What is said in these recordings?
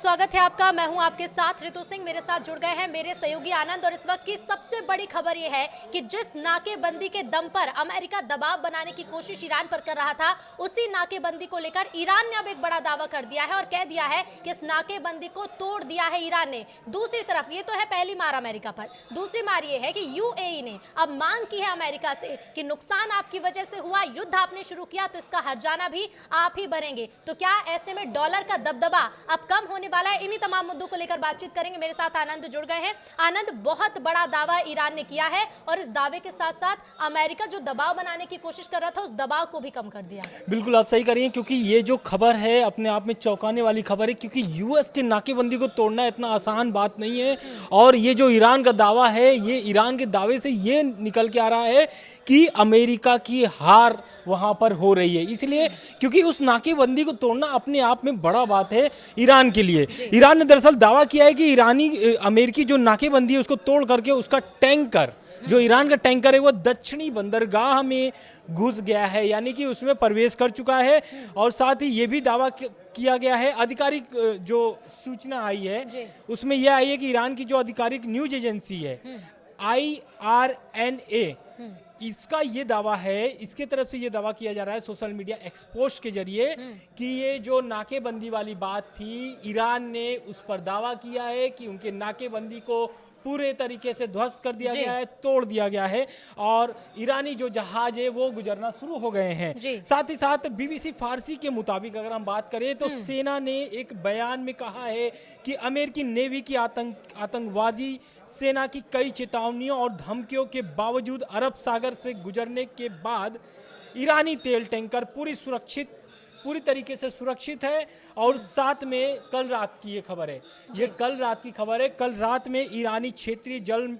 स्वागत है आपका। मैं हूं आपके साथ ऋतु सिंह। मेरे साथ जुड़ गए हैं मेरे सहयोगी आनंद। और इस वक्त की सबसे बड़ी खबर यह है कि जिस नाकेबंदी के दम पर अमेरिका दबाव बनाने की कोशिश ईरान पर कर रहा था, उसी नाकेबंदी को लेकर ईरान ने अब एक बड़ा दावा कर दिया है और कह दिया है कि इस नाकेबंदी को तोड़ दिया है ईरान ने। दूसरी तरफ ये तो है पहली मार अमेरिका पर, दूसरी मार ये है कि यूएई ने अब मांग की है अमेरिका से कि नुकसान आपकी वजह से हुआ, युद्ध आपने शुरू किया तो इसका हर्जाना भी आप ही भरेंगे। तो क्या ऐसे में डॉलर का दबदबा अब कम होने वाला है? इन्हीं तमाम मुद्दों को लेकर बातचीत करेंगे। मेरे साथ आनंद जुड़ गए हैं। आनंद, बहुत बड़ा दावा ईरान ने किया है और इस दावे के साथ साथ अमेरिका जो दबाव बनाने की कोशिश कर रहा था उस दबाव को भी कम कर दिया। बिल्कुल आप सही कह रही हैं, क्योंकि ये जो खबर है अपने आप में चौंकाने वाली खबर है, क्योंकि यूएस के नाकेबंदी को तोड़ना इतना आसान बात नहीं है। और ये जो ईरान का दावा है, ये ईरान के दावे से ये निकल के आ रहा है कि अमेरिका की हार वहां पर हो रही है। इसलिए क्योंकि उस नाकेबंदी को तोड़ना अपने आप में बड़ा बात है ईरान के लिए। ईरान ने दरअसल दावा किया है कि अमेरिकी जो नाकेबंदी है उसको तोड़ करके उसका टैंकर, जो ईरान का टैंकर है, वो दक्षिणी बंदरगाह में घुस गया है, यानी कि उसमें प्रवेश कर चुका है। और साथ ही ये भी दावा किया गया है, आधिकारिक जो सूचना आई है उसमें यह आई है कि ईरान की जो आधिकारिक न्यूज एजेंसी है IRNA, इसका ये दावा है, इसके तरफ से ये दावा किया जा रहा है सोशल मीडिया एक्सपोज के जरिए कि ये जो नाकेबंदी वाली बात थी, ईरान ने उस पर दावा किया है कि उनके नाकेबंदी को पूरे तरीके से ध्वस्त कर दिया गया है, तोड़ दिया गया है और ईरानी जो जहाज है वो गुजरना शुरू हो गए हैं। साथ ही साथ BBC फारसी के मुताबिक अगर हम बात करें तो सेना ने एक बयान में कहा है कि अमेरिकी नेवी की आतंकवादी सेना की कई चेतावनियों और धमकियों के बावजूद अरब सागर से गुजरने के बाद ईरानी तेल टैंकर पूरी तरीके से सुरक्षित है। और साथ में कल रात की ये खबर है, ये कल रात की खबर है, कल रात में ईरानी क्षेत्रीय जल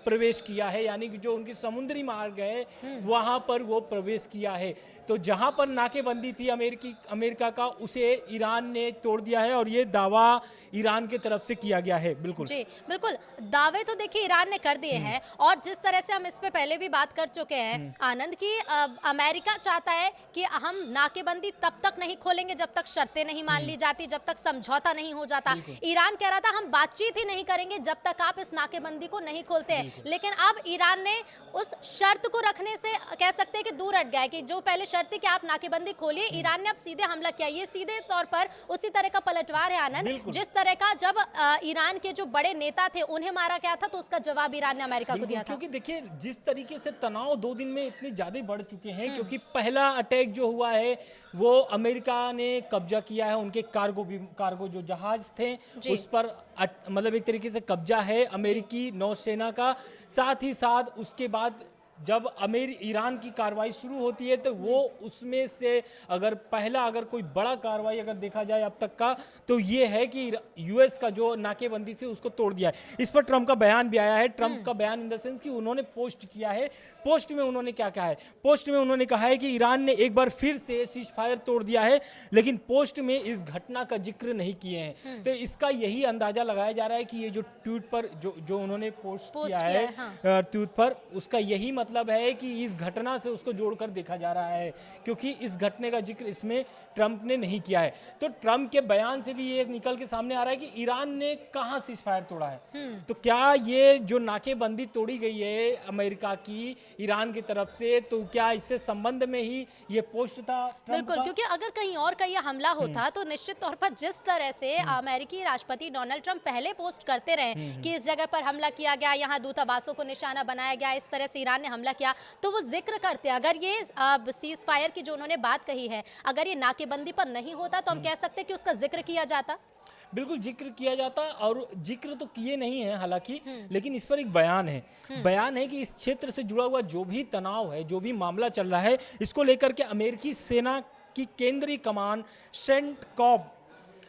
प्रवेश किया है, यानी कि जो उनकी समुद्री मार्ग है वहां पर वो प्रवेश किया है। तो जहां पर नाकेबंदी थी अमेरिका का, उसे ईरान ने तोड़ दिया है और ये दावा ईरान की तरफ से किया गया है। बिल्कुल जी बिल्कुल, दावे तो देखिए ईरान ने कर दिए हैं। और जिस तरह से हम इस पे पहले भी बात कर चुके हैं आनंद की, अमेरिका चाहता है कि हम नाकेबंदी तब तक नहीं खोलेंगे जब तक शर्तें नहीं मान ली जाती, जब तक समझौता नहीं हो जाता। ईरान कह रहा था हम बातचीत ही नहीं करेंगे जब तक आप इस नाकेबंदी को नहीं खोलते हैं। लेकिन अब ईरान ने उस शर्त को रखने से कह सकते हैं कि दूर हट गया है कि जो पहले शर्त थी कि आप नाकेबंदी खोलिए, ईरान ने अब सीधे हमला किया। ये सीधे तौर पर उसी तरह का पलटवार है आनंद, जिस तरह का जब ईरान के जो बड़े नेता थे उन्हें मारा गया था तो उसका जवाब ईरान ने अमेरिका को दिया था। क्योंकि देखिए जिस तरीके से तनाव 2 दिन में इतने ज्यादा बढ़ चुके हैं, क्योंकि पहला अटैक जो हुआ है वो अमेरिका ने कब्जा किया है, उनके कार्गो जो जहाज थे उस पर मतलब एक तरीके से कब्जा है अमेरिकी नौसेना का। साथ ही साथ उसके बाद जब ईरान की कार्रवाई शुरू होती है तो वो उसमें से अगर कोई बड़ा कार्रवाई अगर देखा जाए अब तक का, तो ये है कि यूएस का जो नाकेबंदी से उसको तोड़ दिया है। इस पर ट्रंप का बयान भी आया है। ट्रंप का बयान इन द सेंस कि उन्होंने पोस्ट किया है। पोस्ट में उन्होंने क्या कहा है? पोस्ट में उन्होंने कहा है कि ईरान ने एक बार फिर से सीज फायर तोड़ दिया है, लेकिन पोस्ट में इस घटना का जिक्र नहीं किए हैं। तो इसका यही अंदाजा लगाया जा रहा है कि ये जो ट्वीट पर जो उन्होंने पोस्ट किया है ट्वीट पर, उसका यही मतलब है कि इस घटना से उसको जोड़कर देखा जा रहा है, क्योंकि इस घटने का जिक्र इसमें ट्रंप ने नहीं किया है। तो ट्रंप के बयान से भी ये निकल के सामने आ रहा है कि ईरान ने कहां सीज फायर तोड़ा है। तो क्या ये जो नाकेबंदी तोड़ी गई है अमेरिका की ईरान की तरफ से, तो क्या इससे संबंध में ही ये पोस्ट था? बिल्कुल, क्योंकि अगर कहीं और का ये हमला होता तो निश्चित तौर पर जिस तरह से अमेरिकी राष्ट्रपति डोनाल्ड ट्रंप पहले पोस्ट करते रहे कि इस जगह पर हमला किया गया, यहाँ दूतावासों को निशाना बनाया गया, इस तरह से ईरान ने हमला किया, तो वो जिक्र करते। अगर ये सीज फायर की जो उन्होंने बात कही है, अगर ये नाकेबंदी पर नहीं होता तो हम कह सकते हैं कि उसका जिक्र किया जाता। बिल्कुल जिक्र किया जाता, और जिक्र तो किए नहीं है हालांकि, लेकिन इस पर एक बयान है कि इस क्षेत्र से जुड़ा हुआ जो भी तनाव है, जो भी मामला चल रहा है, इसको लेकर के अमेरिकी सेना की केंद्रीय कमान सेंटकॉम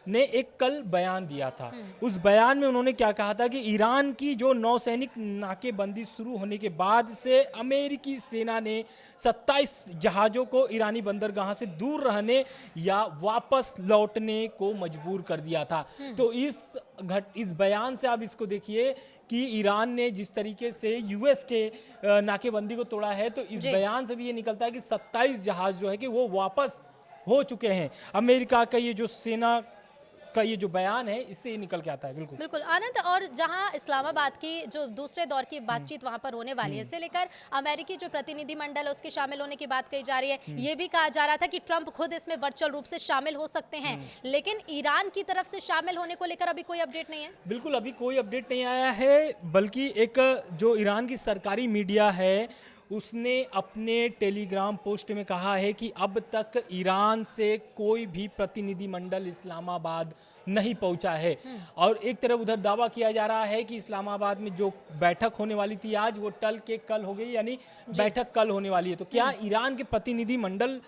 ने एक कल बयान दिया था। उस बयान में उन्होंने क्या कहा था कि ईरान की जो नौसैनिक नाकेबंदी शुरू होने के बाद से अमेरिकी सेना ने 27 जहाजों को ईरानी बंदरगाह से दूर रहने या वापस लौटने को मजबूर कर दिया था। तो इस बयान से आप इसको देखिए कि ईरान ने जिस तरीके से यूएस के नाकेबंदी को तोड़ा है, तो इस बयान से भी ये निकलता है कि 27 जहाज जो है कि वो वापस हो चुके हैं। अमेरिका का ये जो सेना का ये जो बयान है इससे ही निकल के आता है। बिल्कुल बिल्कुल आनंद, और जहां इस्लामाबाद की जो दूसरे दौर की बातचीत वहां पर होने वाली है, इससे लेकर अमेरिकी जो प्रतिनिधिमंडल है उसके शामिल होने की बात कही जा रही है। ये भी कहा जा रहा था कि ट्रंप खुद इसमें वर्चुअल रूप से शामिल हो सकते हैं, लेकिन ईरान की तरफ से शामिल होने को लेकर अभी कोई अपडेट नहीं है। बिल्कुल अभी कोई अपडेट नहीं आया है, बल्कि एक जो ईरान की सरकारी मीडिया है उसने अपने टेलीग्राम पोस्ट में कहा है कि अब तक ईरान से कोई भी प्रतिनिधिमंडल इस्लामाबाद नहीं पहुंचा है। और एक तरफ उधर दावा किया जा रहा है कि इस्लामाबाद में जो बैठक होने वाली थी आज, वो टल के कल हो गई, यानी बैठक कल होने वाली है। तो क्या ईरान के प्रतिनिधिमंडल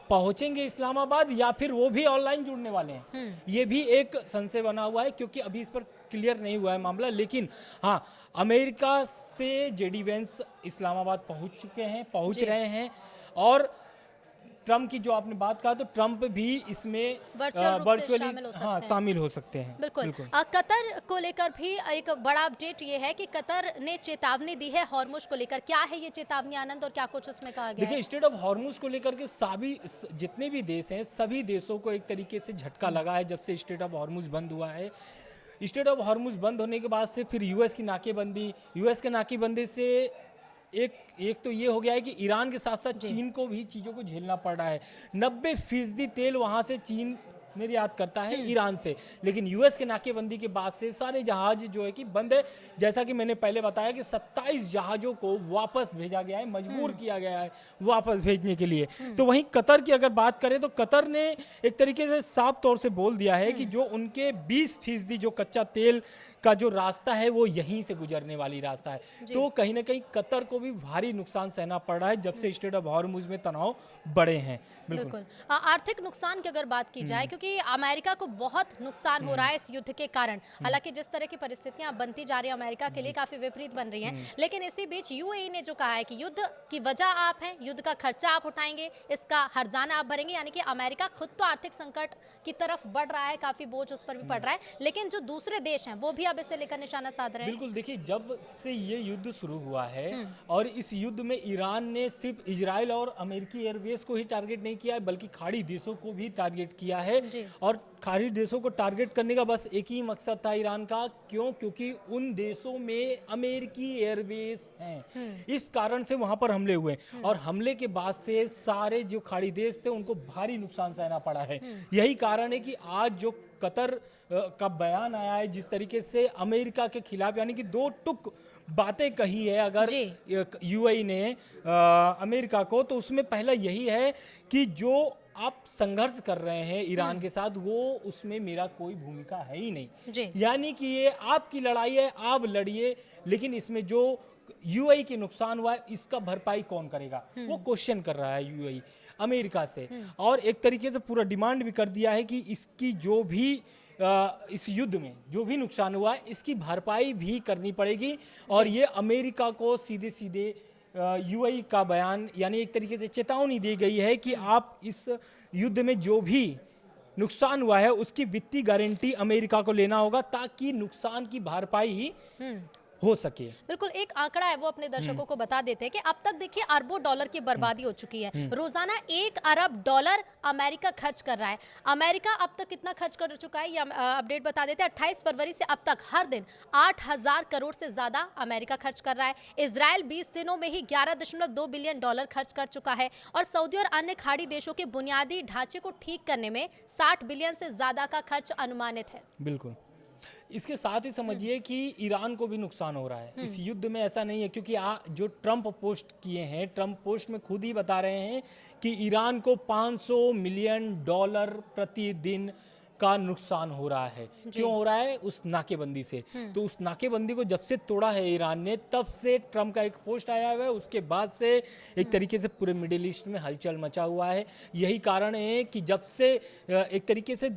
पहुंचेंगे इस्लामाबाद या फिर वो भी ऑनलाइन जुड़ने वाले हैं? ये भी एक संशय बना हुआ है, क्योंकि अभी इस पर क्लियर नहीं हुआ है मामला। लेकिन हाँ, अमेरिका से जेडी वेंस इस्लामाबाद पहुंच रहे हैं। और ट्रंप की जो आपने बात कहा, तो ट्रंप भी इसमें वर्चुअली शामिल हो सकते हैं। बिल्कुल। कतर को लेकर भी एक बड़ा अपडेट ये है कि कतर ने चेतावनी दी है हॉर्मुज को लेकर। क्या है ये चेतावनी आनंद, और क्या कुछ उसमें कहा गया है? देखिए, स्टेट ऑफ हॉर्मुज को लेकर के सभी जितने भी देश हैं, सभी देशों को एक तरीके से झटका लगा है जब से स्टेट ऑफ हॉर्मुज बंद हुआ है। स्टेट ऑफ हॉर्मुज बंद होने के बाद से फिर यूएस की नाकेबंदी से एक तो ये हो गया है कि ईरान के साथ साथ चीन को भी चीज़ों को झेलना पड़ रहा है। 90% तेल वहाँ से चीन निर्यात करता है ईरान से, लेकिन यूएस के नाकेबंदी के बाद से सारे जहाज जो है कि बंद है। जैसा कि मैंने पहले बताया कि 27 जहाज़ों को वापस भेजा गया है, मजबूर किया गया है वापस भेजने के लिए। तो वहीं कतर की अगर बात करें तो कतर ने एक तरीके से साफ तौर से बोल दिया है कि जो उनके 20% जो कच्चा तेल का जो रास्ता है वो यहीं से गुजरने वाली रास्ता है। तो कहीं ना कहीं कतर को भी भारी नुकसान सहना पड़ रहा है जब से स्टेट ऑफ हॉर्मुज में तनाव बढ़े हैं। बिल्कुल। आर्थिक नुकसान की अगर बात की जाए, क्योंकि अमेरिका को बहुत नुकसान हो रहा है इस युद्ध के कारण। हालांकि जिस तरह की परिस्थितियां बनती जा रही है अमेरिका के लिए काफी विपरीत बन रही हैं, लेकिन इसी बीच यूएई ने जो कहा है कि युद्ध की वजह आप हैं, युद्ध का खर्चा आप उठाएंगे, इसका हर्जाना आप भरेंगे। यानी कि अमेरिका खुद तो आर्थिक संकट की तरफ बढ़ रहा है, काफी बोझ उस पर भी पड़ रहा है, लेकिन जो दूसरे देश हैं वो भी अब इसे लेकर निशाना साध रहे हैं। बिल्कुल, देखिए, जब से ये युद्ध शुरू हुआ है और इस युद्ध में ईरान ने सिर्फ इजराइल और अमेरिकी एयरबेस को ही टारगेट नहीं किया है, बल्कि खाड़ी देशों को भी टारगेट किया है। और खाड़ी देशों को टारगेट करने का बस एक ही मकसद था ईरान का। क्योंकि उन देशों में अमेरिकी एयरबेस हैं, इस कारण से वहां पर हमले हुए। और हमले के बाद से सारे जो खाड़ी देश थे उनको भारी नुकसान सहना पड़ा है। यही कारण है कि आज जो कतर का बयान आया है, जिस तरीके से अमेरिका के खिलाफ, यानी कि 2 टुक बातें कही है अगर यूएई ने अमेरिका को, तो उसमें पहला यही है कि जो आप संघर्ष कर रहे हैं ईरान के साथ, वो उसमें मेरा कोई भूमिका है ही नहीं। यानी कि ये आपकी लड़ाई है, आप लड़िए, लेकिन इसमें जो यूएई के नुकसान हुआ है इसका भरपाई कौन करेगा, वो क्वेश्चन कर रहा है यूएई अमेरिका से। और एक तरीके से पूरा डिमांड भी कर दिया है कि इसकी जो भी इस युद्ध में जो भी नुकसान हुआ है इसकी भरपाई भी करनी पड़ेगी। और ये अमेरिका को सीधे सीधे यूएई का बयान, यानी एक तरीके से चेतावनी दी गई है कि आप इस युद्ध में जो भी नुकसान हुआ है उसकी वित्तीय गारंटी अमेरिका को लेना होगा, ताकि नुकसान की भरपाई हो सके। बिल्कुल, एक आंकड़ा है वो अपने दर्शकों को बता देते हैं कि अब तक देखिए अरबों डॉलर की बर्बादी हो चुकी है। रोजाना $1 अरब अमेरिका खर्च कर रहा है। अमेरिका अब तक कितना खर्च कर चुका है ये अपडेट बता देते हैं। 28 फरवरी से अब तक हर दिन 8,000 करोड़ से ज्यादा अमेरिका खर्च कर रहा है। इजराइल 20 दिनों में ही $11.2 बिलियन खर्च कर चुका है। और सऊदी और अन्य खाड़ी देशों के बुनियादी ढांचे को ठीक करने में 60 बिलियन से ज्यादा का खर्च अनुमानित है। बिल्कुल, इसके साथ ही समझिए कि ईरान को भी नुकसान हो रहा है इस युद्ध में। ऐसा नहीं है, क्योंकि जो ट्रंप पोस्ट किए हैं, ट्रंप पोस्ट में खुद ही बता रहे हैं कि ईरान को $500 मिलियन प्रतिदिन का नुकसान हो रहा है। क्यों हो रहा है? उस नाकेबंदी से। तो उस नाकेबंदी को जब से तोड़ा है ईरान ने, तब से ट्रंप का एक पोस्ट आया हुआ है। उसके बाद से एक तरीके से पूरे मिडिल ईस्ट में हलचल मचा हुआ है। यही कारण है कि जब से एक तरीके से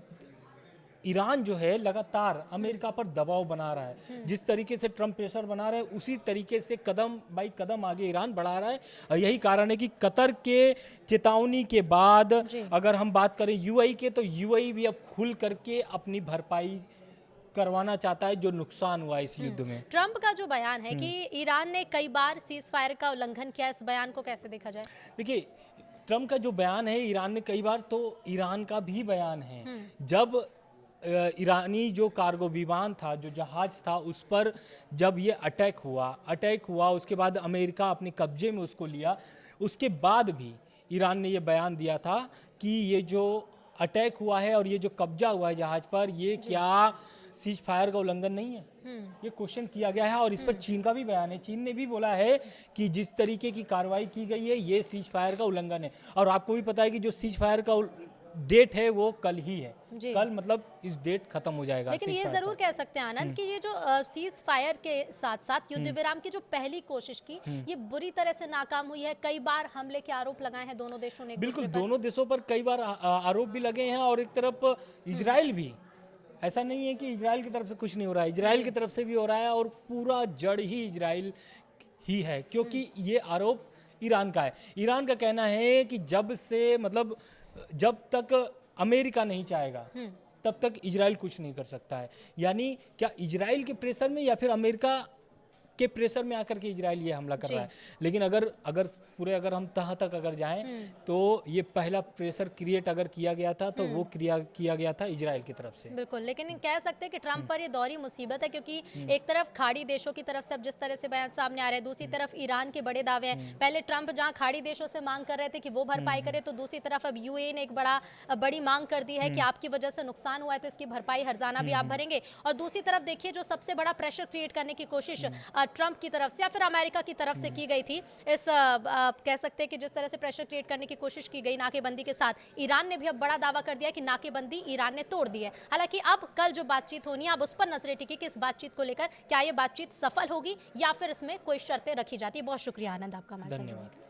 ईरान जो है लगातार अमेरिका पर दबाव बना रहा है, जिस तरीके से ट्रंप प्रेशर बना रहा है उसी तरीके से कदम बाई कदम आगे ईरान बढ़ा रहा है। और यही कारण है कि कतर के चेतावनी के बाद अगर हम बात करें यूएई के, तो यूएई भी अब खुल करके अपनी भरपाई करवाना चाहता है जो नुकसान हुआ इस युद्ध में। ट्रंप का जो बयान है कि ईरान ने कई बार सीज फायर का उल्लंघन किया, इस बयान को कैसे देखा जाए? देखिए, ट्रंप का जो बयान है ईरान ने कई बार, तो ईरान का भी बयान है। जब ईरानी जो कार्गो विमान था, जो जहाज था, उस पर जब ये अटैक हुआ उसके बाद अमेरिका अपने कब्जे में उसको लिया। उसके बाद भी ईरान ने ये बयान दिया था कि ये जो अटैक हुआ है और ये जो कब्जा हुआ है जहाज पर, ये क्या सीज फायर का उल्लंघन नहीं है? ये क्वेश्चन किया गया है और इस पर चीन का भी बयान है। चीन ने भी बोला है कि जिस तरीके की कार्रवाई की गई है ये सीज फायर का उल्लंघन है। और आपको भी पता है कि जो सीज फायर का डेट है वो कल ही है। कल मतलब इस डेट खत्म हो जाएगा। लेकिन ये जरूर कह सकते हैं आनंद कि ये जो सीज फायर के साथ साथ युद्ध विराम की जो पहली कोशिश की, ये बुरी तरह से नाकाम हुई है। कई बार हमले के आरोप लगाए हैं दोनों देशों ने। बिल्कुल, दोनों देशों पर कई बार आरोप भी लगे हैं और एक तरफ इजराइल भी, ऐसा नहीं है कि इजराइल की तरफ से कुछ नहीं हो रहा है, इजराइल की तरफ से भी हो रहा है और पूरा जड़ ही इजराइल ही है, क्योंकि ये आरोप ईरान का है। ईरान का कहना है कि जब तक अमेरिका नहीं चाहेगा तब तक इजराइल कुछ नहीं कर सकता है। यानी क्या इजराइल के प्रेशर में या फिर अमेरिका के प्रेशर में आकर के इजराइल ये हमला कर रहा है। लेकिन अगर हम तह तक अगर जाएं तो ये पहला प्रेशर क्रिएट अगर किया गया था तो वो किया गया था इजराइल की तरफ से। बिल्कुल, लेकिन कह सकते हैं कि ट्रंप पर ये दौरी मुसीबत है, क्योंकि एक तरफ खाड़ी देशों की तरफ से अब जिस तरह से बयान सामने आ रहे हैं, दूसरी तरफ ईरान के बड़े दावे हैं। पहले ट्रंप जहां खाड़ी देशों से मांग कर रहे थे कि वो भरपाई करे, तो दूसरी तरफ अब यूएई ने एक बड़ी मांग कर दी है कि आपकी वजह से नुकसान हुआ है तो इसकी भरपाई हर्जाना भी आप भरेंगे। और दूसरी तरफ देखिए जो सबसे बड़ा प्रेशर क्रिएट करने की कोशिश ट्रंप की तरफ से या फिर अमेरिका की तरफ से की गई थी, इस कह सकते हैं कि जिस तरह से प्रेशर क्रिएट करने की कोशिश की गई नाकेबंदी के साथ, ईरान ने भी अब बड़ा दावा कर दिया कि नाकेबंदी ईरान ने तोड़ दी है। हालांकि अब कल जो बातचीत होनी है, अब उस पर नजरें टिकी कि इस बातचीत को लेकर क्या ये बातचीत सफल होगी या फिर इसमें कोई शर्तें रखी जाती है। बहुत शुक्रिया आनंद आपका हमारे साथ जुड़ने के लिए।